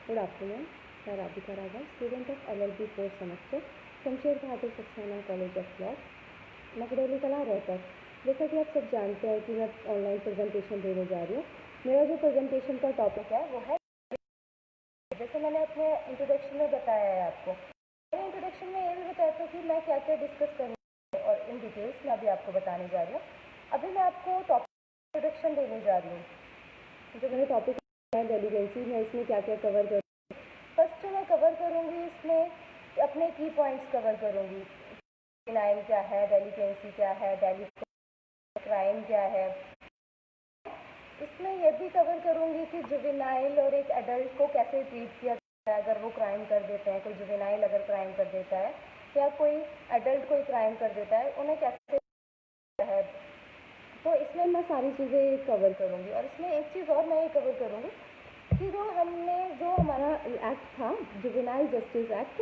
Good afternoon. मैं Radhika Raghav, student of LLB fourth semester, Shamsher Bahadur Saxena college of law, Nagdeli Kala Rohtak. जैसा कि आप सब जानते हैं कि मैं ऑनलाइन प्रेजेंटेशन देने जा रही हूँ। मेरा जो प्रेजेंटेशन का टॉपिक है वो है, जैसे मैंने अपने इंट्रोडक्शन में बताया है आपको, मेरे इंट्रोडक्शन में ये भी बताया था कि मैं क्या क्या डिस्कस करना है और इन डिटेल्स में अभी आपको बताने जा रही हूँ। अभी मैं आपको टॉपिक इंट्रोडक्शन देने जा रही हूँ। जो मेरा टॉपिक है डेलीगेंसी, मैं इसमें क्या क्या कवर करूँ। फर्स्ट जो मैं कवर करूँगी इसमें अपने की पॉइंट्स कवर करूँगी। जुवेनाइल क्या है, डेलीगेंसी क्या है, क्राइम क्या है। इसमें यह भी कवर करूँगी कि जुवेनाइल और एक एडल्ट को कैसे ट्रीट किया जाता है अगर वो क्राइम कर देते हैं। कोई जुवेनाइल अगर क्राइम कर देता है या कोई एडल्ट कोई क्राइम कर देता है, उन्हें कैसे है। तो इसमें मैं सारी चीज़ें कवर करूँगी। और इसमें एक चीज़ और मैं ये कवर करूँगी कि जो हमारा एक्ट था, जुवेनाइल जस्टिस एक्ट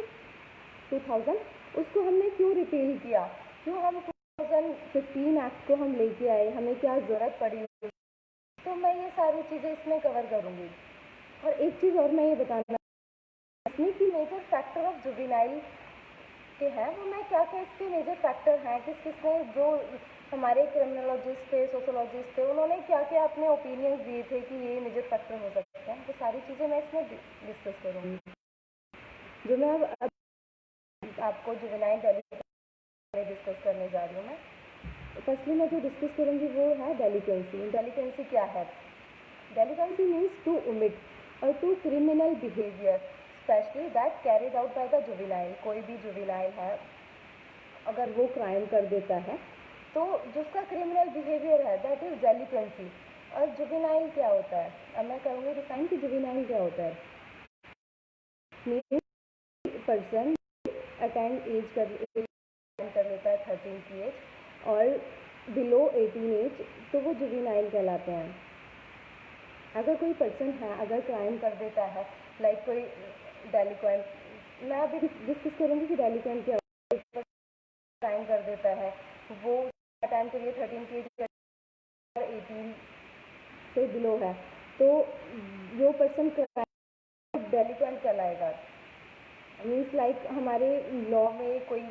2000, उसको हमने क्यों रिपील किया, क्यों हम 2015 एक्ट को हम लेके आए, हमें क्या ज़रूरत पड़ी। तो मैं ये सारी चीज़ें इसमें कवर करूँगी। और एक चीज़ और मैं ये बताना इसमें कि मेजर फैक्टर ऑफ जुवेनाइल के हैं, वो मैं क्या क्या इसके मेजर फैक्टर हैं, किसने जो हमारे क्रिमिनोलॉजिस्ट थे, सोशोलॉजिस्ट थे, उन्होंने क्या क्या अपने ओपिनियंस दिए थे कि ये मेजर फैक्टर हो सकते हैं। तो सारी चीज़ें मैं इसमें डिस्कस करूँगी। जो मैं अब आपको जुवेनाइल डेलीगेंसी डिस्कस करने जा रही हूँ। मैं फर्स्टली मैं जो डिस्कस करूँगी वो है डेलीगेंसी। डेलीगेंसी क्या है? डेलीगेंसी मीन्स टू ओमिट और to criminal behaviour especially that carried out by the juvenile. कोई भी जुवेनाइल है अगर वो क्राइम कर देता है तो जिसका क्रिमिनल बिहेवियर है दैट इज डेलीगेंसी। और जुवेनाइल क्या होता है, अब मैं कहूँगी डिफाइन कि जुवेनाइल क्या होता है। पर्सन अटेंड एज कर लेता है 13 की एज और बिलो 18 एज, तो वो जुवेनाइल कहलाते हैं। अगर कोई पर्सन है अगर क्राइम कर देता है, लाइक कोई डेलिक्वेंट, मैं अभी डिस्कस करूँगी कि डेलिक्वेंट क्या होता है। क्राइम कर देता है, वो अटेंड के लिए 13 की एज 18 से बिलो है, तो जो पर्सन क्राइम डेलिक्वेंट कहलाएगा। मीन्स लाइक हमारे लॉ में कोई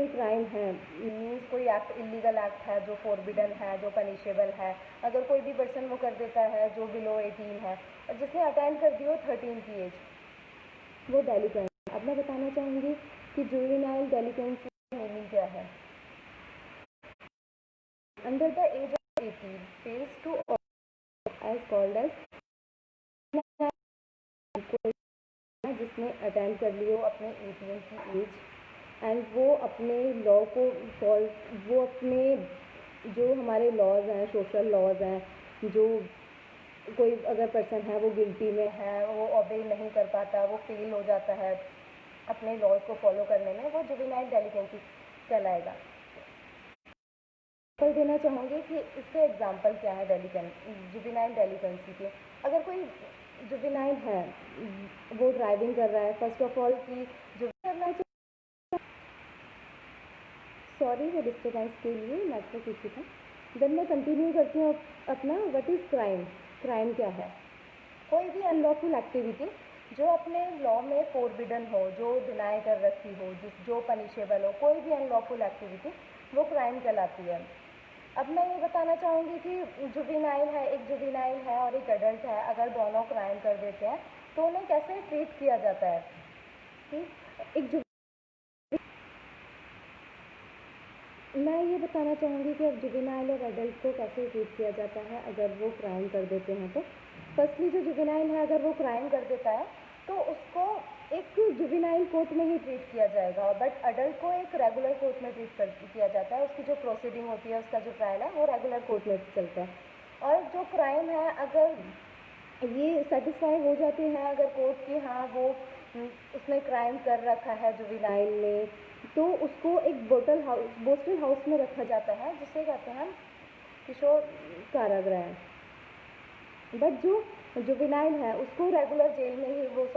क्राइम है, मीन्स कोई एक्ट इलीगल एक्ट है जो फॉरबिडन है, जो पनिशेबल है, अगर कोई भी पर्सन वो कर देता है जो बिलो 18 है और जिसने अटेंड कर दी हो 13 की एज, वो डेलिक्वेंट। अब मैं बताना चाहूँगी कि जुवेनाइल डेलिक्वेंसी मीनिंग क्या है। Under the age of 18 falls to as called as, जिसने अटेंड कर ली हो अपने 18 की एज एंड वो अपने लॉ को वो अपने जो हमारे लॉज हैं, सोशल लॉज हैं, जो कोई अगर पर्सन है वो गिल्टी में है, वो ऑबे नहीं कर पाता, वो फेल हो जाता है अपने लॉज को फॉलो करने में, वो जुवेनाइल डेलिगेंसी कहलाएगा। एग्जाम्पल देना चाहूँगी कि इसके एग्जाम्पल क्या है जुवेनाइल डेलिगेंसी के। अगर कोई जुवेनाइल है, वो ड्राइविंग कर रहा है, फर्स्ट ऑफ ऑल कि जो करना चाहिए, सॉरी वो डिस्टर्बेंस के लिए नेटवर्क इशू था। देन मैं कंटिन्यू करती हूँ अपना। What is crime? क्राइम क्या है? कोई भी अनलॉफुल एक्टिविटी जो अपने लॉ में फॉरबिडन हो, जो डिनाई कर रखी हो, जो पनिशेबल हो, कोई भी अनलॉफुल एक्टिविटी वो क्राइम कहलाती है। अब मैं ये बताना चाहूँगी कि जुवेनाइल है, एक जुवेनाइल है और एक एडल्ट है, अगर दोनों क्राइम कर देते हैं तो उन्हें कैसे ट्रीट किया जाता है। कि एक मैं ये बताना चाहूँगी कि अब जुवेनाइल और एडल्ट को कैसे ट्रीट किया जाता है अगर वो क्राइम कर देते हैं। तो फर्स्टली जो जुवेनाइल है अगर वो क्राइम कर देता है तो उसको एक जुवेनाइल कोर्ट में ही ट्रीट किया जाएगा, बट एडल्ट को एक रेगुलर कोर्ट में ट्रीट किया जाता है। उसकी जो प्रोसीडिंग होती है, उसका जो ट्रायल है वो रेगुलर कोर्ट में चलता है। और जो क्राइम है अगर ये सेटिस्फाई हो जाते हैं अगर कोर्ट की, हाँ वो उसने क्राइम कर रखा है जुवेनाइल ने, तो उसको एक बोस्टल हाउस में रखा जाता है, जिसे कहते हैं किशोर कारागृह। बट जो जुवेनाइल है उसको रेगुलर जेल में ही उस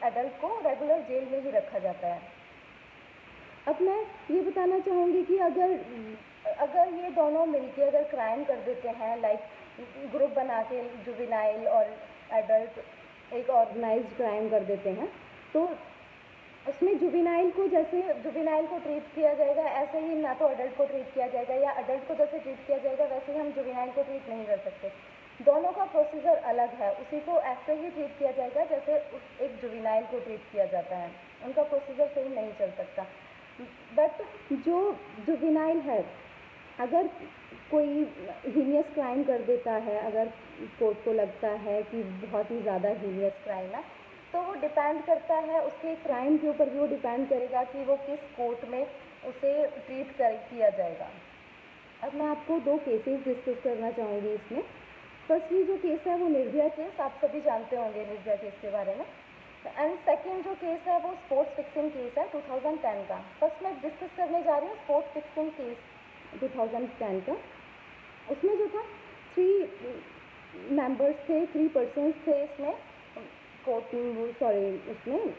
एडल्ट को रेगुलर जेल में ही रखा जाता है। अब मैं ये बताना चाहूँगी कि अगर ये दोनों मिलके अगर क्राइम कर देते हैं, लाइक ग्रुप बना के जुवेनाइल और एडल्ट, एक ऑर्गेनाइज्ड क्राइम कर देते हैं, तो उसमें जुवेनाइल को जैसे जुवेनाइल को ट्रीट किया जाएगा ऐसे ही ना तो अडल्ट को ट्रीट किया जाएगा, या अडल्ट को जैसे ट्रीट किया जाएगा वैसे ही हम जुवेनाइल को ट्रीट नहीं कर सकते। दोनों का प्रोसीजर अलग है, उसी को ऐसे ही ट्रीट किया जाएगा जैसे एक जुवेनाइल को ट्रीट किया जाता है, उनका प्रोसीजर सेम नहीं चल सकता। बट जो जुवेनाइल है, अगर कोई हीनियस क्राइम कर देता है, अगर कोर्ट को लगता है कि बहुत ही ज़्यादा हीनियस क्राइम है, तो वो डिपेंड करता है उसके क्राइम के ऊपर भी, वो डिपेंड करेगा कि वो किस कोर्ट में उसे ट्रीट किया जाएगा। अब मैं आपको 2 केसेस डिस्कस करना चाहूँगी इसमें। फर्स्टली जो केस है वो निर्भया केस, आप सभी जानते होंगे निर्भया केस के बारे में। एंड सेकेंड जो केस है वो स्पोर्ट्स फिक्सिंग केस है 2010 का। फर्स्ट मैं डिस्कस करने जा रही हूँ स्पोर्ट्स फिक्सिंग केस 2010 का। उसमें जो था 3 मेंबर्स थे, 3 पर्सन्स थे इसमें उसमें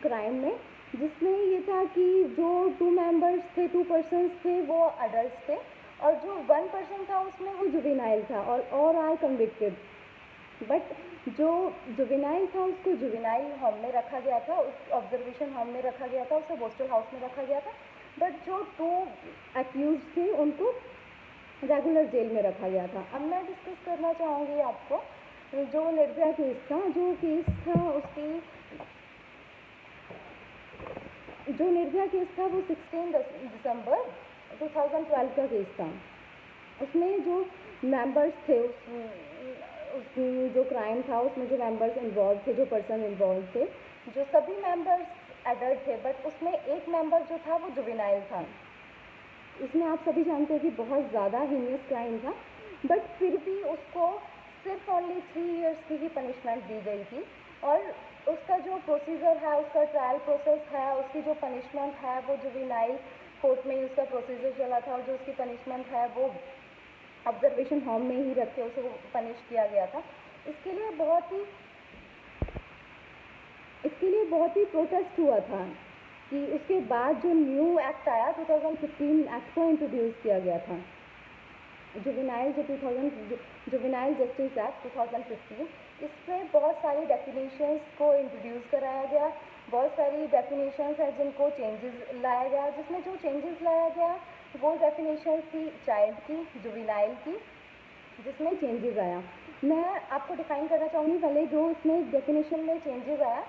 क्राइम में, जिसमें ये था कि जो 2 मेंबर्स थे, 2 पर्सन्स थे वो अडल्ट थे, और जो 1 पर्सन था उसमें वो जुवेनाइल था, और आर कन्विक्टेड। बट जो जुवेनाइल था उसको जुवेनाइल होम में रखा गया था, उस ऑब्जर्वेशन होम में रखा गया था, उसे बोस्टल हाउस में रखा गया था। बट जो 2 एक्यूज थे उनको रेगुलर जेल में रखा गया था। अब मैं डिस्कस करना चाहूँगी आपको जो निर्भया केस था, जो केस था उसकी, जो निर्भया केस था वो 16 दिसंबर 2012 का केस था। उसमें जो मेंबर्स थे, उसमें जो क्राइम था उसमें जो मेंबर्स इन्वॉल्व थे, जो पर्सन इन्वॉल्व थे, जो सभी मेंबर्स एडल्ट थे, बट उसमें एक मेंबर जो था वो जुवेनाइल था। इसमें आप सभी जानते हैं कि बहुत ज़्यादा हीनियस क्राइम था, बट फिर भी उसको सिर्फ ओनली 3 इयर्स की ही पनिशमेंट दी गई थी, और उसका जो प्रोसीजर है, उसका ट्रायल प्रोसेस है, उसकी जो पनिशमेंट है वो जुवेनाइल कोर्ट में ही उसका प्रोसीजर चला था, और जो उसकी पनिशमेंट है वो ऑब्जर्वेशन होम में ही रख के उसे पनिश किया गया था। इसके लिए बहुत ही प्रोटेस्ट हुआ था कि उसके बाद जो न्यू एक्ट आया 2015 एक्ट को इंट्रोड्यूस किया गया था, जुवेनाइल जस्टिस एक्ट 2015। इसमें बहुत सारी डेफिनेशंस को इंट्रोड्यूस कराया गया, बहुत सारी डेफिनेशंस हैं जिनको चेंजेस लाया गया, जिसमें जो चेंजेस लाया गया वो डेफिनेशन थी चाइल्ड की, जुवेनाइल की, जिसमें चेंजेस आया। मैं आपको डिफाइन करना चाहूँगी पहले जो इसमें डेफिनेशन में चेंजेस आया।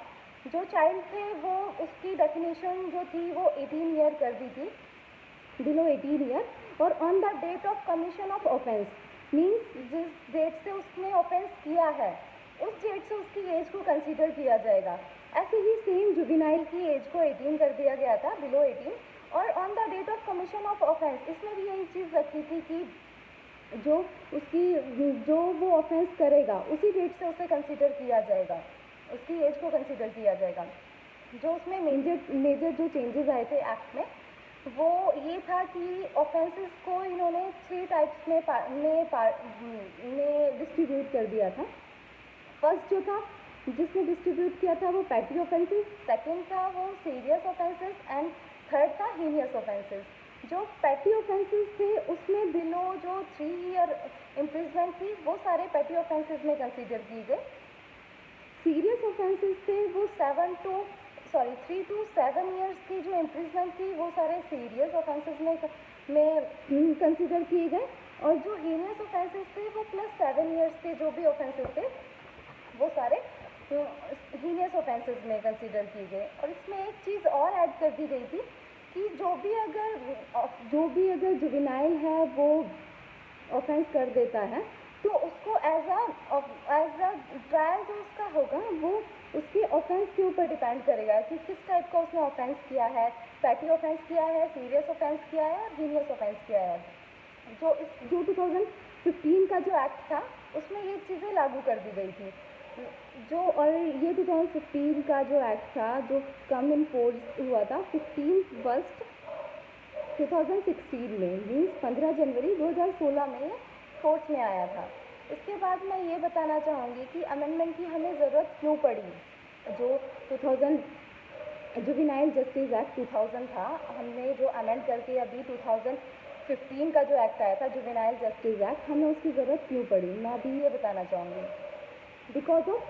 जो चाइल्ड थे वो उसकी डेफिनेशन जो थी वो 18 ईयर कर दी थी, बिलो 18 ईयर, और on the date of commission of offence, means जिस डेट से उसने ऑफेंस किया है उस डेट से उसकी एज को कंसीडर किया जाएगा। ऐसे ही सेम जुवेनाइल की एज को 18 कर दिया गया था, बिलो 18, और on the date of commission of offence, इसमें भी यही चीज़ रखी थी कि जो वो ऑफेंस करेगा उसी डेट से उसे कंसीडर किया जाएगा, उसकी एज को कंसीडर किया जाएगा। जो उसमें मेजर जो चेंजेस आए थे एक्ट में वो ये था कि ऑफेंसेस को इन्होंने 3 टाइप्स में डिस्ट्रीब्यूट कर दिया था। फर्स्ट जो था जिसने डिस्ट्रीब्यूट किया था वो पैटी ऑफेंसेस, सेकंड था वो सीरियस ऑफेंसेस, एंड थर्ड था हीनियस ऑफेंसेस। जो पैटी ऑफेंसेस थे उसमें बिलो जो 3 ईयर इम्प्रिजमेंट थी वो सारे पैटी ऑफेंसेस में कंसीडर की गए। सीरियस ऑफेंसेस थे वो 3 to 7 ईयर्स की जो इम्प्रिजमेंट थी वो सारे सीरियस ऑफेंसेस में कंसीडर किए गए, और जो हीनियस ऑफेंसेस थे वो +7 ईयर्स के जो भी ऑफेंसेस थे वो सारे हीनियस ऑफेंसेस में कंसीडर किए गए। और इसमें एक चीज़ और ऐड कर दी गई थी कि जो भी अगर जुवेनाइल है वो ऑफेंस कर देता है तो उसको एज अ ट्रायल जो उसका होगा वो उसके ऑफेंस के ऊपर डिपेंड करेगा कि किस टाइप का उसने ऑफेंस किया है, पैटी ऑफेंस किया है, सीरियस ऑफेंस किया है और हीनियस ऑफेंस किया है। जो 2015 का जो एक्ट था उसमें ये चीज़ें लागू कर दी गई थी। और ये 2015 का जो एक्ट था जो कम इन फोर्स हुआ था 15 अगस्त 2016 में, मीन्स 15 जनवरी 2016 में फोर्स में आया था। इसके बाद मैं ये बताना चाहूँगी कि अमेंडमेंट की हमें ज़रूरत क्यों पड़ी। जो जुवेनाइल जस्टिस एक्ट 2000 था, हमने जो अमेंड करके अभी 2015 का जो एक्ट आया था जुवेनाइल जस्टिस एक्ट, हमें उसकी ज़रूरत क्यों पड़ी, मैं अभी ये बताना चाहूँगी। बिकॉज ऑफ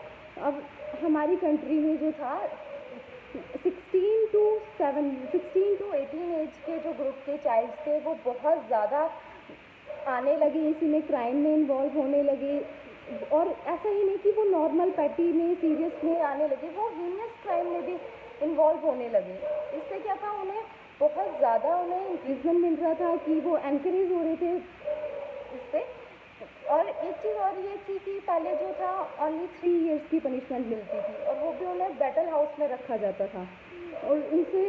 अब हमारी कंट्री में जो था 16 to 18 एज के जो ग्रुप के चाइल्ड थे वो बहुत ज़्यादा आने लगे, इसी में क्राइम में इन्वॉल्व होने लगे। और ऐसा ही नहीं कि वो नॉर्मल पैटी में सीरियस में आने लगे, वो हीनियस क्राइम में भी इन्वॉल्व होने लगे। इससे क्या था, उन्हें बहुत ज़्यादा उन्हें इंक्रीजमेंट मिल रहा था कि वो एनकरेज हो रहे थे इससे। और एक चीज़ और ये थी कि पहले जो था ओनली 3 इयर्स की पनिशमेंट मिलती थी और वो भी उन्हें बैटल हाउस में रखा जाता था और उनसे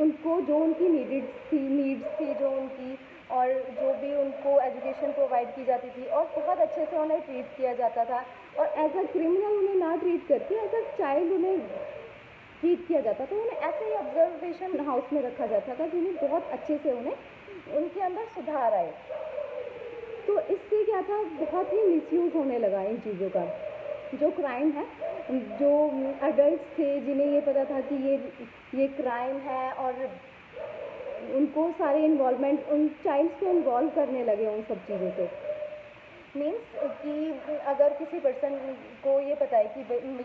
उनको जो उनकी नीड्स थी जो उनकी, और जो भी उनको एजुकेशन प्रोवाइड की जाती थी और बहुत अच्छे से उन्हें ट्रीट किया जाता था। और एज अ क्रिमिनल उन्हें ना ट्रीट करके एज अ चाइल्ड उन्हें ट्रीट किया जाता था। उन्हें ऐसे ही ऑब्जर्वेशन हाउस में रखा जाता था जिन्हें बहुत अच्छे से उन्हें उनके अंदर सुधार आए। तो इससे क्या था, बहुत ही मिसयूज़ होने लगा इन चीज़ों का। जो क्राइम है, जो अडल्ट थे जिन्हें ये पता था कि ये क्राइम है और उनको सारे इन्वॉल्वमेंट उन चाइल्ड्स को इन्वॉल्व करने लगे उन सब चीज़ों से। मीन्स कि अगर किसी पर्सन को ये पता है कि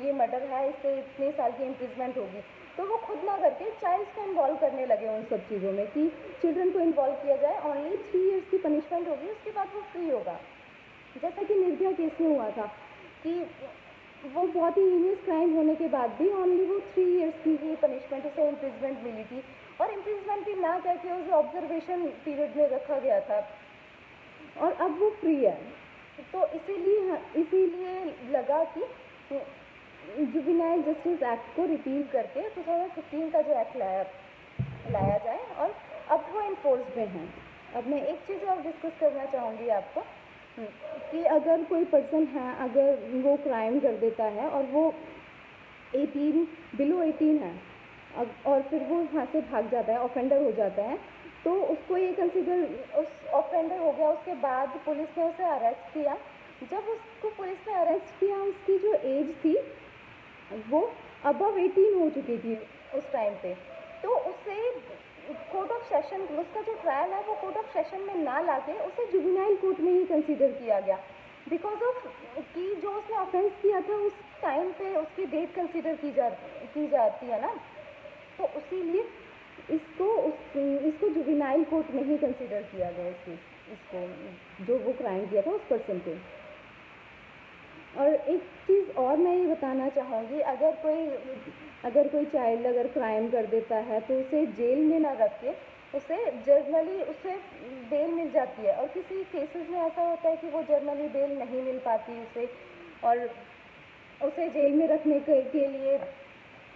ये मर्डर है, इससे इतने साल की इम्प्रिजमेंट होगी, तो वो खुद ना करके चाइल्ड्स को इन्वॉल्व करने लगे उन सब चीज़ों में कि चिल्ड्रन को इन्वॉल्व किया जाए, ओनली 3 इयर्स की पनिशमेंट होगी, उसके बाद वो फ्री होगा। जैसा कि निर्भया केस में हुआ था कि वो बहुत ही हीनियस क्राइम होने के बाद भी ओनली वो 3 इयर्स की ही पनिशमेंट, उसे इम्प्रिजमेंट मिली थी और इम्प्रिजमेंट भी ना करके उसे ऑब्जर्वेशन पीरियड में रखा गया था और अब वो फ्री है। तो इसीलिए लगा कि जुवेनाइल जस्टिस एक्ट को रिपील करके 2015 का जो एक्ट लाया जाए और अब वो इन्फोर्स में है। अब मैं एक चीज़ और डिस्कस करना चाहूँगी आपको कि अगर कोई पर्सन है, अगर वो क्राइम कर देता है और वो 18 है और फिर वो वहाँ से भाग जाता है, ऑफेंडर हो जाता है, तो उसको ये कंसिडर, उस ऑफेंडर हो गया, उसके बाद पुलिस ने उसे अरेस्ट किया। जब उसको पुलिस ने अरेस्ट किया, उसकी जो एज थी वो अबव 18 हो चुकी थी उस टाइम पे, तो उसे कोर्ट ऑफ सेशन, उसका जो ट्रायल है वो कोर्ट ऑफ सेशन में ना लाके उसे जुवेनाइल कोर्ट में ही कंसीडर किया गया, बिकॉज ऑफ कि जो उसने ऑफेंस किया था उस टाइम पे उसकी डेट कंसीडर की जाती है ना, तो इसीलिए इसको जुवेनाइल कोर्ट में ही कंसीडर किया गया इसको जो वो क्राइम किया था उस पर्सन को। और एक चीज़ और मैं ये बताना चाहूँगी, अगर कोई चाइल्ड अगर क्राइम कर देता है तो उसे जेल में ना रख के उसे जर्नली उसे बेल मिल जाती है, और किसी केसेस में ऐसा होता है कि वो जर्नली बेल नहीं मिल पाती उसे, और उसे जेल में रखने के लिए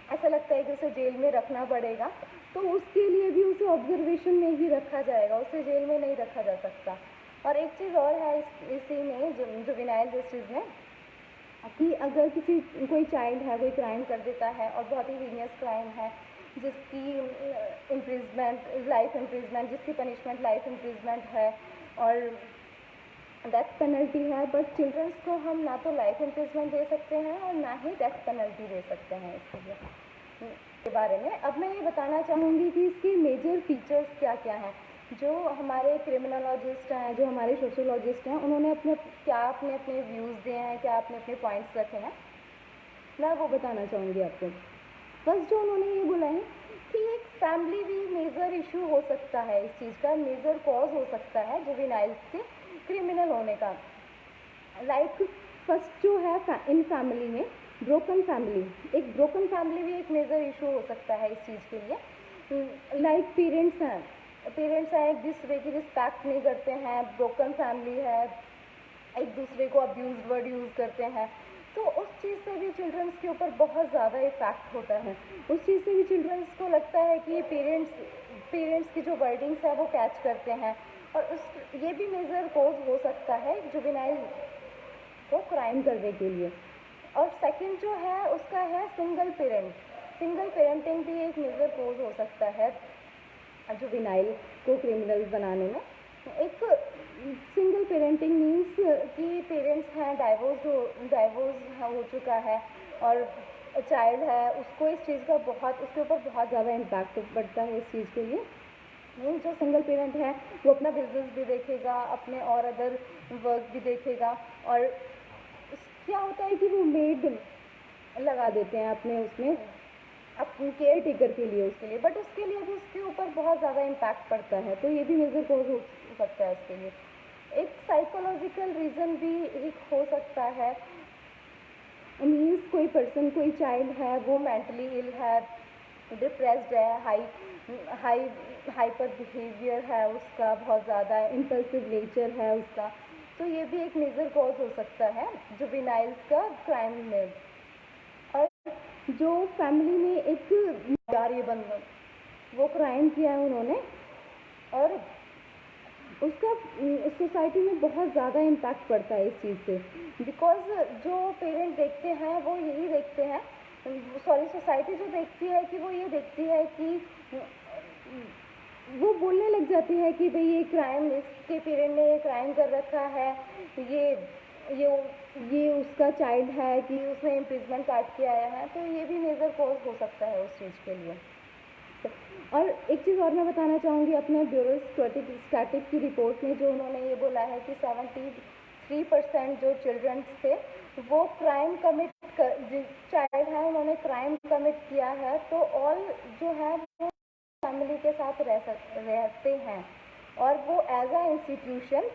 ऐसा लगता है कि उसे जेल में रखना पड़ेगा, तो उसके लिए भी उसे ऑब्जर्वेशन में ही रखा जाएगा, उसे जेल में नहीं रखा जा सकता। और एक चीज़ और है इसी में जुवेनाइल जस्टिस में कि अगर कोई चाइल्ड है, कोई क्राइम कर देता है और बहुत ही हीनियस क्राइम है जिसकी लाइफ इम्प्रिजमेंट, जिसकी पनिशमेंट लाइफ इम्प्रिजमेंट है और डेथ पेनल्टी है, बट चिल्ड्रंस को हम ना तो लाइफ इम्प्रिजमेंट दे सकते हैं और ना ही डेथ पेनल्टी दे सकते हैं इसके बारे में। अब मैं ये बताना चाहूँगी कि इसके मेजर फीचर्स क्या क्या हैं। जो हमारे क्रिमिनोलॉजिस्ट हैं, जो हमारे सोशियोलॉजिस्ट हैं, उन्होंने अपने व्यूज़ दिए हैं, क्या अपने पॉइंट्स रखे हैं, मैं वो बताना चाहूँगी आपको। फर्स्ट जो उन्होंने ये बोला है कि एक फैमिली भी मेजर इशू हो सकता है, इस चीज़ का मेजर कॉज हो सकता है जुवेनाइल्स के क्रिमिनल होने का। लाइक फर्स्ट जो है इन फैमिली में ब्रोकन फैमिली भी एक मेजर इशू हो सकता है इस चीज़ के लिए। लाइक पेरेंट्स हैं एक दूसरे की रिस्पेक्ट नहीं करते हैं, ब्रोकन फैमिली है, एक दूसरे को अब्यूज वर्ड यूज़ करते हैं, तो उस चीज़ से भी चिल्ड्रंस के ऊपर बहुत ज़्यादा इफेक्ट होता है। उस चीज़ से भी चिल्ड्रंस को लगता है कि पेरेंट्स की जो वर्डिंग्स है वो कैच करते हैं, और ये भी मेजर कॉज हो सकता है जुवेनाइल को क्राइम करने के लिए। और सेकंड जो है उसका है सिंगल पेरेंटिंग भी एक मेजर कॉज हो सकता है जुवेनाइल को क्रिमिनल बनाने में। एक सिंगल पेरेंटिंग मीन्स कि पेरेंट्स हैं, डाइवोर्स हो चुका है और चाइल्ड है, उसको इस चीज़ का उसके ऊपर बहुत ज़्यादा इम्पैक्ट पड़ता है इस चीज़ के लिए। मीन्स जो सिंगल पेरेंट है वो अपना बिजनेस भी देखेगा, अपने और अदर वर्क भी देखेगा, और क्या होता है कि वो लगा देते हैं अपने उसमें, अपनी केयर टेकर के लिए, उसके लिए, बट उसके लिए भी उसके ऊपर बहुत ज़्यादा इम्पैक्ट पड़ता है, तो ये भी मेजर कॉज हो सकता है उसके लिए। एक साइकोलॉजिकल रीज़न भी एक हो सकता है, मीन्स कोई पर्सन, कोई चाइल्ड है वो मेंटली इल है, डिप्रेस्ड है, हाइपर बिहेवियर है उसका, बहुत ज़्यादा इम्पल्सिव नेचर है उसका, तो ये भी एक मेजर कॉज हो सकता है जुवेनाइल्स का क्राइम में। और जो फैमिली में एक यारी बंधन, वो क्राइम किया है उन्होंने, और उसका सोसाइटी में बहुत ज़्यादा इम्पैक्ट पड़ता है इस चीज़ से, बिकॉज जो पेरेंट देखते हैं वो यही देखते हैं, सॉरी सोसाइटी जो देखती है कि वो ये देखती है कि वो बोलने लग जाती है कि भाई ये क्राइम, इसके पेरेंट ने ये क्राइम कर रखा है, ये ये ये उसका चाइल्ड है कि उसने इम्प्रिजमेंट काट के आया है, तो ये भी मेजर कॉज हो सकता है उस चीज़ के लिए। और एक चीज़ और मैं बताना चाहूँगी, अपने ब्यूरो स्टैटिक की रिपोर्ट में जो उन्होंने ये बोला है कि 73% जो चिल्ड्रंस थे वो क्राइम कमिट चाइल्ड है उन्होंने क्राइम कमिट किया है, तो ऑल जो है वो फैमिली के साथ रहते हैं, और वो एज अ इंस्टीट्यूशन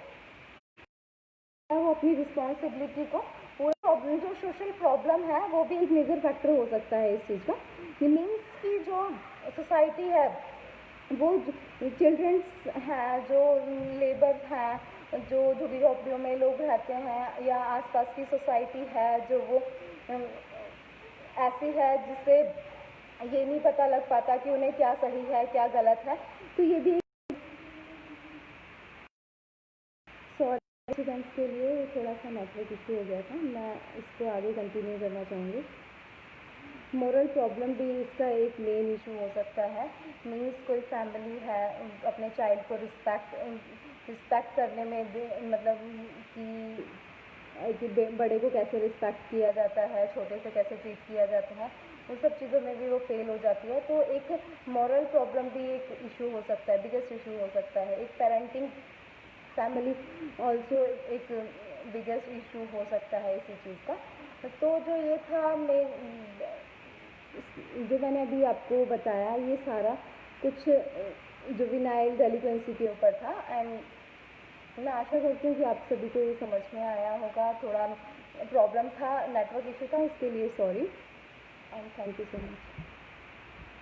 वो अपनी रिस्पॉन्सिबिलिटी को पूरा, प्रॉब्लम जो सोशल प्रॉब्लम है वो भी एक मेजर फैक्टर हो सकता है इस चीज़ का। मीन्स की जो सोसाइटी है वो चिल्ड्रंस हैं, जो लेबर हैं, जो झुग्गी झोपड़ियों में लोग रहते हैं, या आसपास की सोसाइटी है जो वो ऐसी है जिससे ये नहीं पता लग पाता कि उन्हें क्या सही है क्या गलत है, तो ये भी स्टूडेंट्स के लिए थोड़ा सा नेटवर्क इशू हो गया था, मैं इसको आगे कंटिन्यू करना चाहूँगी। मोरल प्रॉब्लम भी इसका एक मेन इशू हो सकता है, मीन्स कोई फैमिली है अपने चाइल्ड को रिस्पेक्ट करने में मतलब कि बड़े को कैसे रिस्पेक्ट किया जाता है, छोटे से कैसे ट्रीट किया जाता है, उन सब चीज़ों में भी वो फेल हो जाती है, तो एक मॉरल प्रॉब्लम भी एक इशू हो सकता है, बिगेस्ट इशू हो सकता है। एक पेरेंटिंग फैमिली ऑल्सो एक बिगेस्ट इशू हो सकता है इसी चीज़ का। तो जो ये था, मैं जो मैंने अभी आपको बताया ये सारा कुछ जुवेनाइल डेलिक्वेंसी के ऊपर था, एंड मैं आशा करती हूँ कि आप सभी को ये समझ में आया होगा। थोड़ा प्रॉब्लम था, नेटवर्क इशू था, इसके लिए sorry, and thank you so much.